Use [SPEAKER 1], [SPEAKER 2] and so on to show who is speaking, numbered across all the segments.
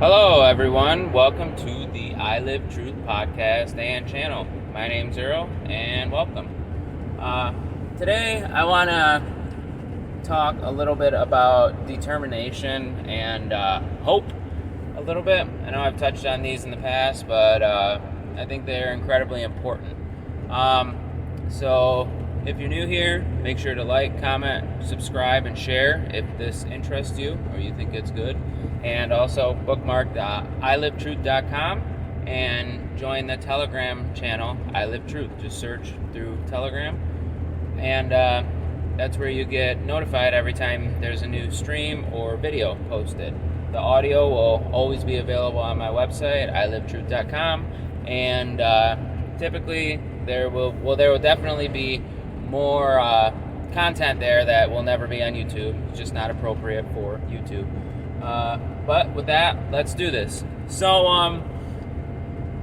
[SPEAKER 1] Hello, everyone. Welcome to the I Live Truth podcast and channel. My name's Earl, and welcome. Today, I want to talk a little bit about determination and hope a little bit. I know I've touched on these in the past, but I think they're incredibly important. So, if you're new here, make sure to like, comment, subscribe, and share if this interests you or you think it's good. And also bookmark ilivetruth.com and join the Telegram channel, I Live Truth. Just search through Telegram. And that's where you get notified every time there's a new stream or video posted. The audio will always be available on my website, ilivetruth.com. And typically there will definitely be more content there that will never be on YouTube. It's just not appropriate for YouTube. But with that, let's do this. So,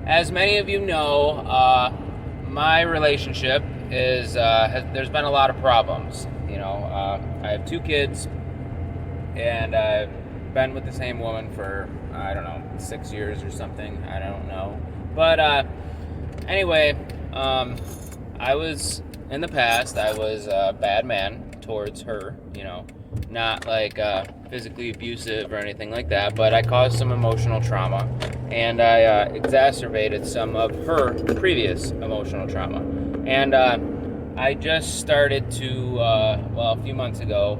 [SPEAKER 1] as many of you know, my relationship is there's been a lot of problems. I have 2 kids, and I've been with the same woman for 6 years or something. I don't know. But anyway, I was in the past. I was a bad man towards her. Not like physically abusive or anything like that, but I caused some emotional trauma, and I exacerbated some of her previous emotional trauma. And I just started to, a few months ago,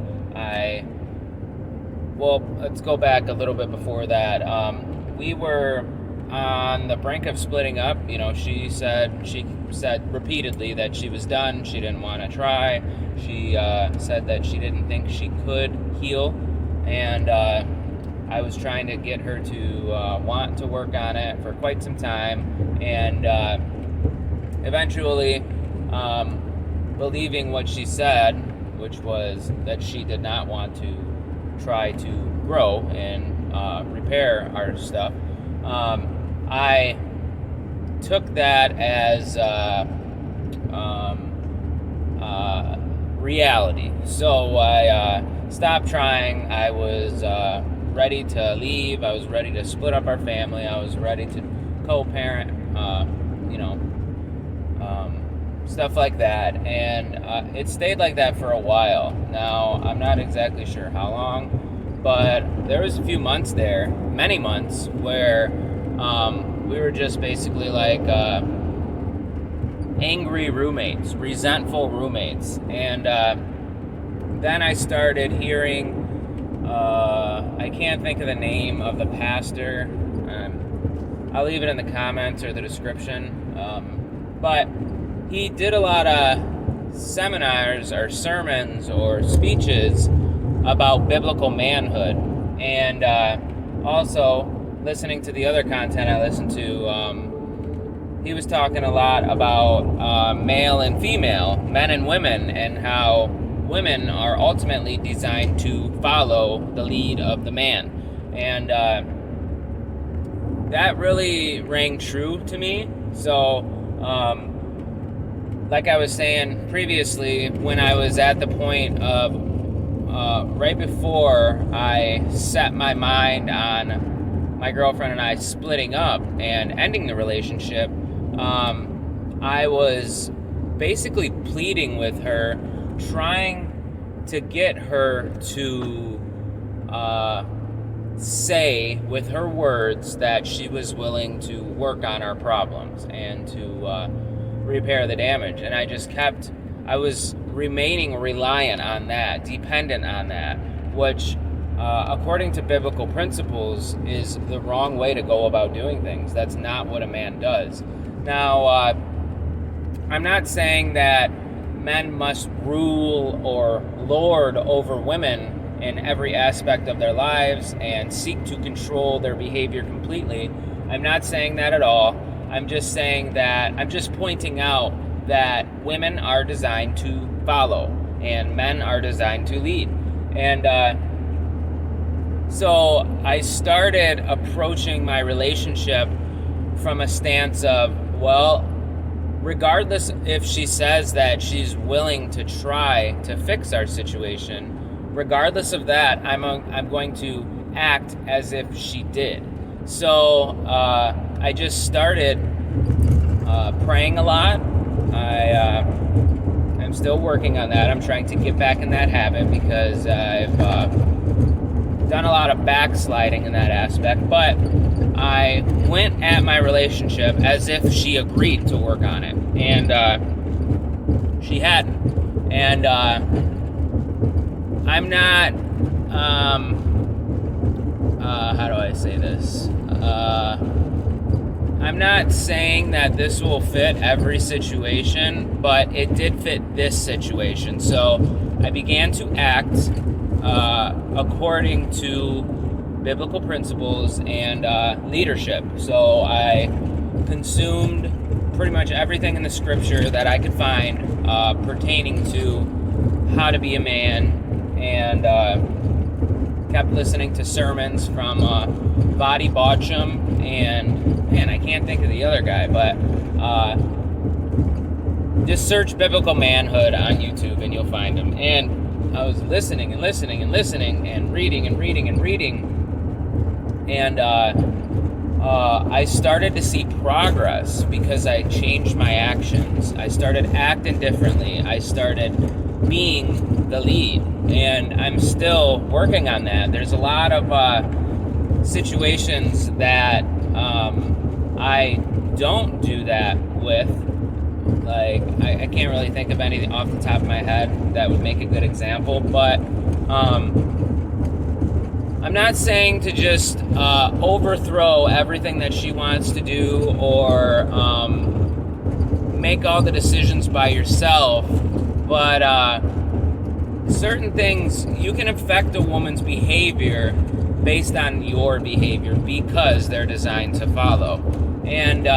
[SPEAKER 1] let's go back a little bit before that. We were on the brink of splitting up. She said repeatedly that she was done. She didn't want to try. She said that she didn't think she could heal, and I was trying to get her to want to work on it for quite some time, and eventually believing what she said, which was that she did not want to try to grow and repair our stuff. I took that as reality. So I stopped trying. I was ready to leave. I was ready to split up our family. I was ready to co-parent, stuff like that. And it stayed like that for a while. Now, I'm not exactly sure how long, but there was a few months there, many months, where we were just basically like angry roommates, resentful roommates. And then I started hearing, I can't think of the name of the pastor. I'll leave it in the comments or the description. But he did a lot of seminars or sermons or speeches about biblical manhood. And also, listening to the other content I listened to, he was talking a lot about male and female, men and women, and how women are ultimately designed to follow the lead of the man. And that really rang true to me. So, like I was saying previously, when I was at the point of right before I set my mind on my girlfriend and I splitting up and ending the relationship, I was basically pleading with her, trying to get her to say with her words that she was willing to work on our problems and to repair the damage. And I was remaining reliant on that, dependent on that, which according to biblical principles is the wrong way to go about doing things. That's not what a man does. Now, I'm not saying that men must rule or lord over women in every aspect of their lives and seek to control their behavior completely. I'm not saying that at all. I'm just pointing out that women are designed to follow and men are designed to lead. And so I started approaching my relationship from a stance of, well, regardless if she says that she's willing to try to fix our situation, regardless of that, I'm going to act as if she did. So I just started praying a lot. I'm still working on that. I'm trying to get back in that habit because I've done a lot of backsliding in that aspect. But I went at my relationship as if she agreed to work on it, and she hadn't. And I'm not. How do I say this? I'm not saying that this will fit every situation, but it did fit this situation. So I began to act according to biblical principles and leadership. So I consumed pretty much everything in the scripture that I could find pertaining to how to be a man, and kept listening to sermons from Vadi Baucham and, man, I can't think of the other guy, but just search biblical manhood on YouTube and you'll find him. And I was listening and listening and listening and reading and reading and reading, and I started to see progress because I changed my actions. I started acting differently. I started being the lead, and I'm still working on that. There's a lot of situations that I don't do that with. Like, I can't really think of anything off the top of my head that would make a good example, but I'm not saying to just overthrow everything that she wants to do, or make all the decisions by yourself, but certain things, you can affect a woman's behavior based on your behavior because they're designed to follow. And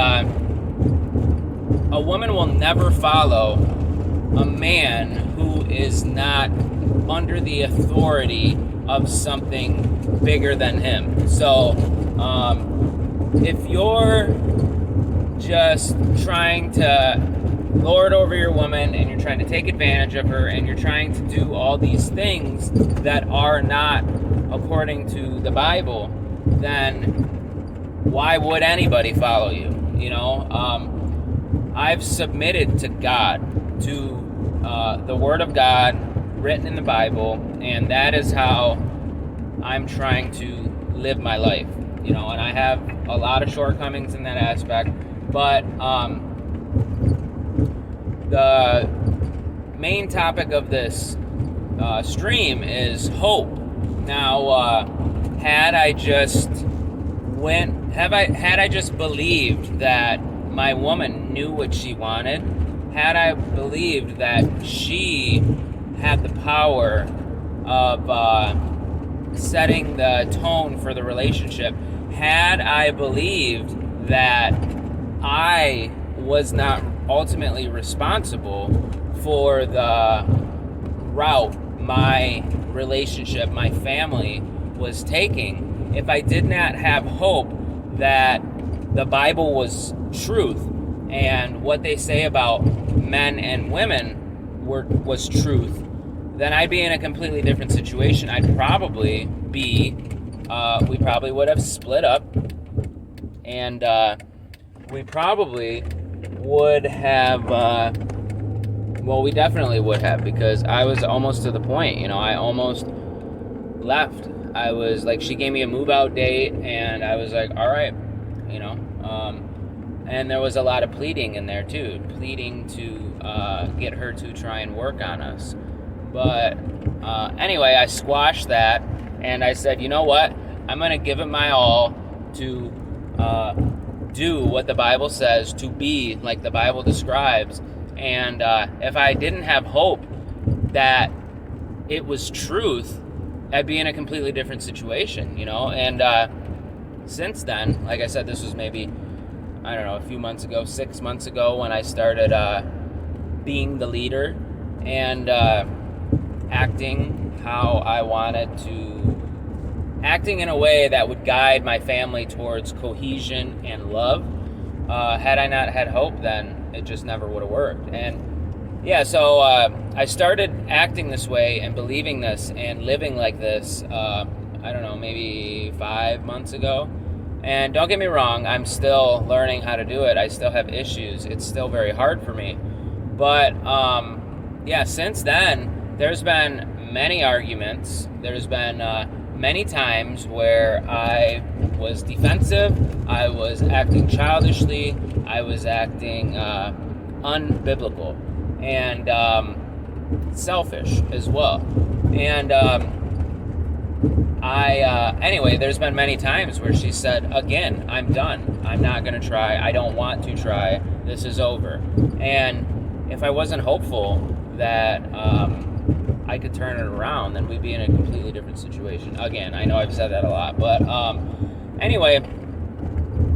[SPEAKER 1] a woman will never follow a man who is not under the authority of something bigger than him. So if you're just trying to lord over your woman, and you're trying to take advantage of her, and you're trying to do all these things that are not according to the Bible, then why would anybody follow you? You know, I've submitted to God, to the Word of God written in the Bible, and that is how I'm trying to live my life. You know, and I have a lot of shortcomings in that aspect, but the main topic of this stream is hope. Now, had I just believed that my woman knew what she wanted, had I believed that she had the power of setting the tone for the relationship, had I believed that I was not ultimately responsible for the route my relationship, my family was taking, if I did not have hope that the Bible was truth and what they say about men and women was truth, then I'd be in a completely different situation. I'd probably be, we probably would have split up, and we probably would have, we definitely would have, because I was almost to the point, you know, I almost left. I was like, she gave me a move out date, and I was like, all right, you know, and there was a lot of pleading in there too, pleading to get her to try and work on us. But anyway, I squashed that, and I said, you know what, I'm going to give it my all to do what the Bible says, to be like the Bible describes. And if I didn't have hope that it was truth, I'd be in a completely different situation, you know. And since then, like I said, this was maybe, I don't know, a few months ago, 6 months ago, when I started being the leader and acting how I wanted to, acting in a way that would guide my family towards cohesion and love. Had I not had hope, then it just never would have worked. And yeah, so I started acting this way and believing this and living like this, I don't know, maybe 5 months ago. And don't get me wrong, I'm still learning how to do it. I still have issues. It's still very hard for me. But yeah, since then, there's been many arguments. There's been many times where I was defensive, I was acting childishly, I was acting unbiblical, and selfish as well. And anyway, there's been many times where she said, again, I'm done. I'm not going to try. I don't want to try. This is over. And if I wasn't hopeful that I could turn it around, then we'd be in a completely different situation. Again, I know I've said that a lot, but anyway,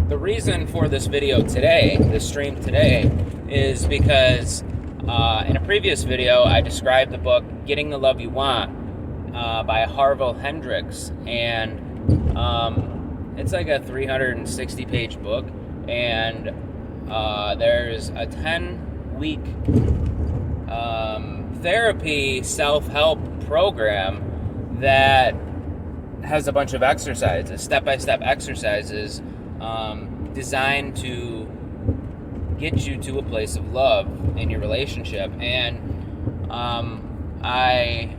[SPEAKER 1] the reason for this video today, this stream today, is because in a previous video, I described the book Getting the Love You Want by Harville Hendrix, and it's like a 360-page book, and there's a 10-week therapy self-help program that has a bunch of exercises, step-by-step exercises, designed to get you to a place of love in your relationship. And I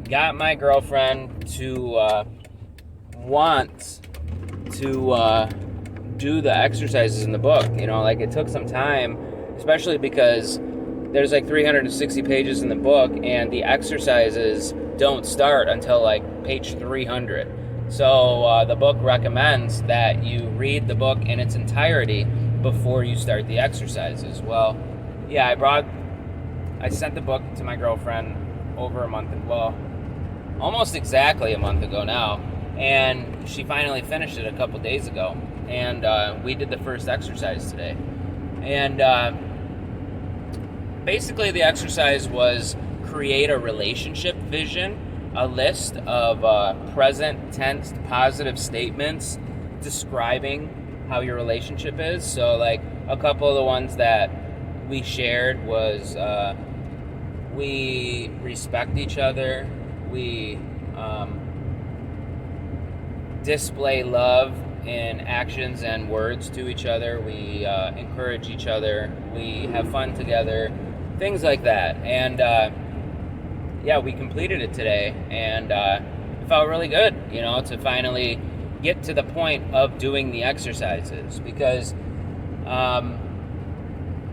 [SPEAKER 1] got my girlfriend to want to do the exercises in the book. Like, it took some time, especially because there's like 360 pages in the book, and the exercises don't start until like page 300. So the book recommends that you read the book in its entirety before you start the exercises. Well, yeah, I sent the book to my girlfriend over a month, almost exactly a month ago now, and she finally finished it a couple days ago, and we did the first exercise today. And basically the exercise was create a relationship vision, a list of present tense positive statements describing how your relationship is. So like a couple of the ones that we shared was we respect each other, we display love in actions and words to each other, we encourage each other, we have fun together, things like that. And yeah, we completed it today, and it felt really good, to finally get to the point of doing the exercises, because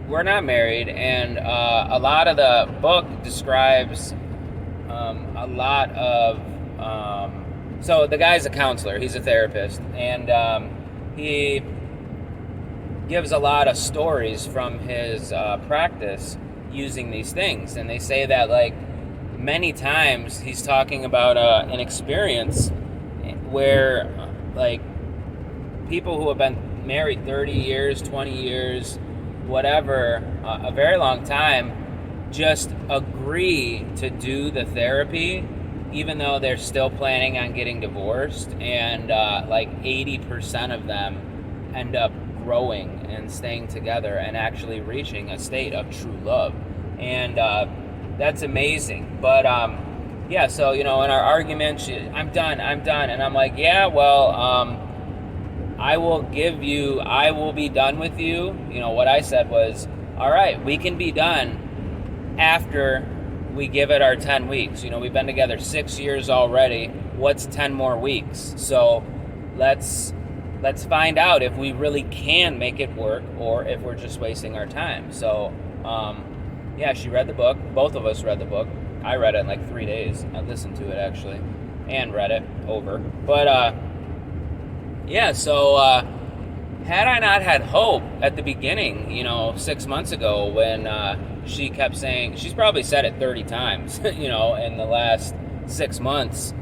[SPEAKER 1] we're not married, and a lot of the book describes a lot of so the guy's a counselor, he's a therapist, and he gives a lot of stories from his practice using these things. And they say that like many times he's talking about an experience where like people who have been married 30 years, 20 years, whatever, a very long time, just agree to do the therapy even though they're still planning on getting divorced, and like 80% of them end up growing and staying together and actually reaching a state of true love. And that's amazing. But yeah, so in our argument, I'm done, and I'm like, yeah, well, I will be done with you. What I said was, all right, we can be done after we give it our 10 weeks. We've been together 6 years already. What's 10 more weeks? So let's find out if we really can make it work, or if we're just wasting our time. So yeah, she read the book. Both of us read the book. I read it in like 3 days. I listened to it actually, and read it over. But yeah, so had I not had hope at the beginning, 6 months ago, when she kept saying, she's probably said it 30 times, in the last 6 months,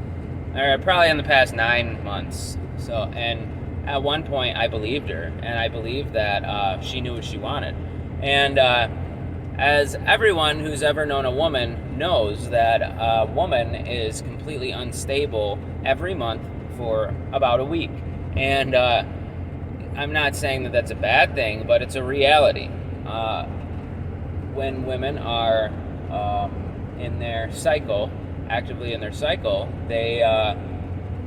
[SPEAKER 1] or probably in the past 9 months. So, and at one point I believed her, and I believed that she knew what she wanted. And as everyone who's ever known a woman knows, that a woman is completely unstable every month for about a week. And I'm not saying that that's a bad thing, but it's a reality. When women are in their cycle, actively in their cycle, they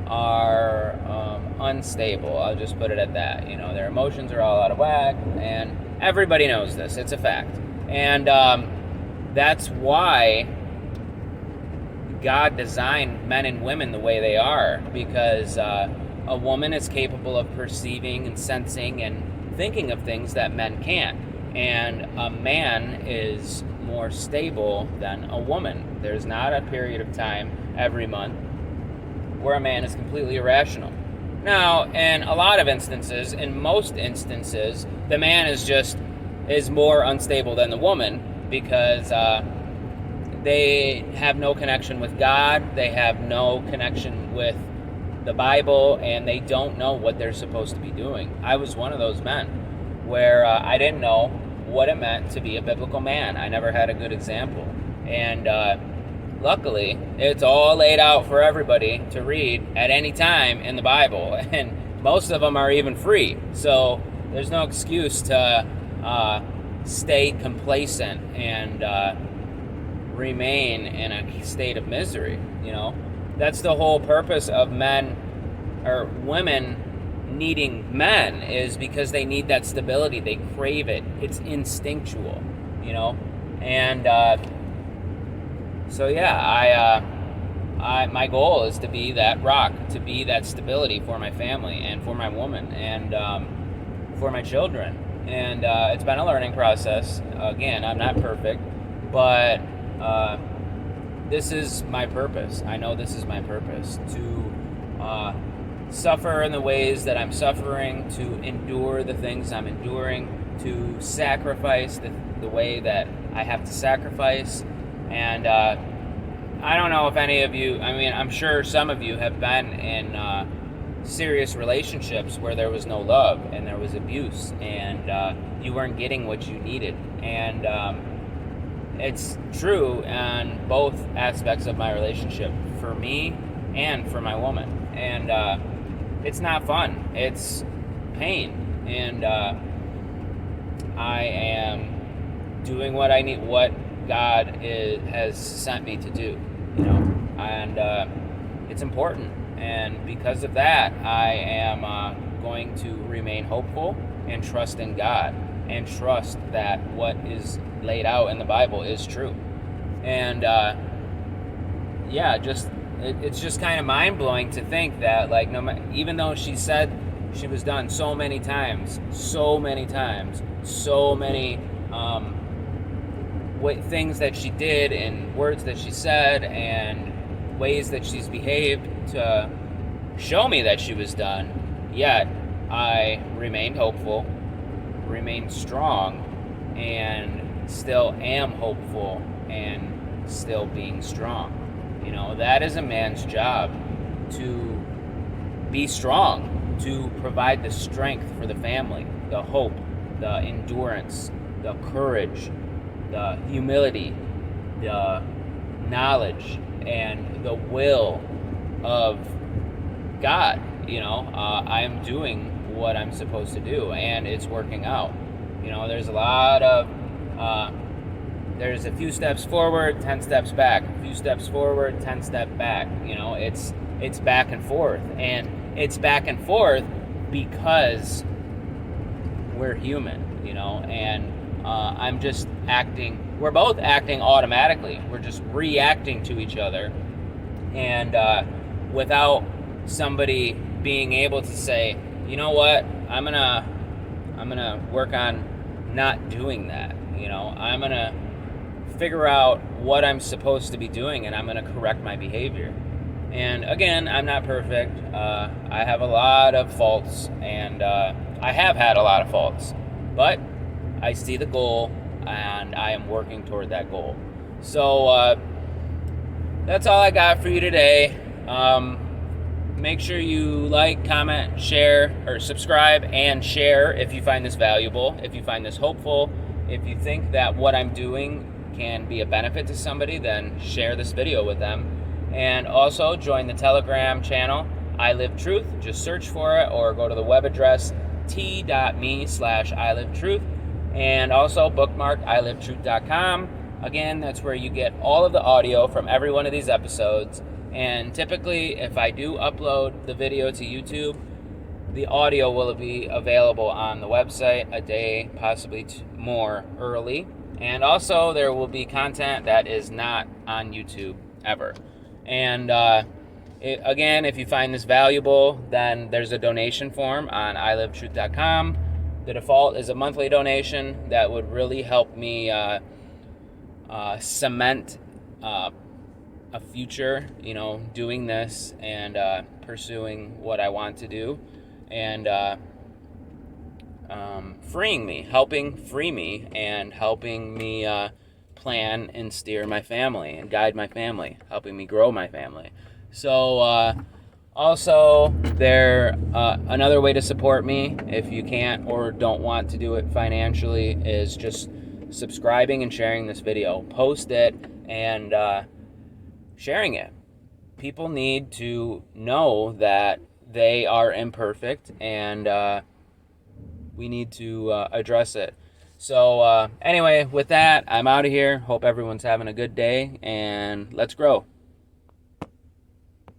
[SPEAKER 1] are unstable. I'll just put it at that. Their emotions are all out of whack, and everybody knows this. It's a fact. And that's why God designed men and women the way they are, because a woman is capable of perceiving and sensing and thinking of things that men can't. And a man is more stable than a woman. There's not a period of time every month where a man is completely irrational. Now, in a lot of instances, in most instances, the man is more unstable than the woman, because they have no connection with God, they have no connection with the Bible, and they don't know what they're supposed to be doing. I was one of those men where I didn't know what it meant to be a biblical man. I never had a good example. And luckily, it's all laid out for everybody to read at any time in the Bible, and most of them are even free. So there's no excuse to stay complacent and remain in a state of misery. That's the whole purpose of men or women needing men, is because they need that stability. They crave it. It's instinctual, and so yeah, my goal is to be that rock, to be that stability for my family and for my woman and for my children. And it's been a learning process. Again, I'm not perfect, but this is my purpose. I know this is my purpose, to suffer in the ways that I'm suffering, to endure the things I'm enduring, to sacrifice the way that I have to sacrifice. And I don't know if any of you, I'm sure some of you have been in serious relationships where there was no love and there was abuse, and you weren't getting what you needed. And it's true in both aspects of my relationship, for me and for my woman. And it's not fun. It's pain. And I am doing what I need, what God has sent me to do, and it's important. And because of that, I am going to remain hopeful and trust in God, and trust that what is laid out in the Bible is true. And it's just kind of mind-blowing to think that, like, even though she said she was done so many times, so many things that she did and words that she said and ways that she's behaved to show me that she was done, yet I remained hopeful, remained strong, and still am hopeful and still being strong. That is a man's job, to be strong, to provide the strength for the family, the hope, the endurance, the courage, the humility, the knowledge, and the will of God. I am doing what I'm supposed to do, and it's working out. There's a lot of there's a few steps forward, 10 steps back, a few steps forward, 10 steps back. It's back and forth, and it's back and forth because we're human, and I'm just acting, we're both acting automatically. We're just reacting to each other, and without somebody being able to say, you know what, I'm gonna work on not doing that. I'm gonna figure out what I'm supposed to be doing, and I'm gonna correct my behavior. And again, I'm not perfect. I have a lot of faults, and I have had a lot of faults, but I see the goal, and I am working toward that goal. So that's all I got for you today. Make sure you like, comment, share, or subscribe and share if you find this valuable, if you find this hopeful. If you think that what I'm doing can be a benefit to somebody, then share this video with them. And also join the Telegram channel, I Live Truth. Just search for it, or go to the web address t.me/ILiveTruth. And also bookmark ilivetruth.com. Again, that's where you get all of the audio from every one of these episodes. And typically, if I do upload the video to YouTube, the audio will be available on the website a day, possibly more early. And also, there will be content that is not on YouTube ever. And again, if you find this valuable, then there's a donation form on ilivetruth.com. The default is a monthly donation that would really help me cement a future, doing this and pursuing what I want to do, and helping free me and helping me plan and steer my family and guide my family, helping me grow my family. So also, another way to support me, if you can't or don't want to do it financially, is just subscribing and sharing this video. Post it and sharing it. People need to know that they are imperfect, and we need to address it. So anyway, with that, I'm out of here. Hope everyone's having a good day, and let's grow.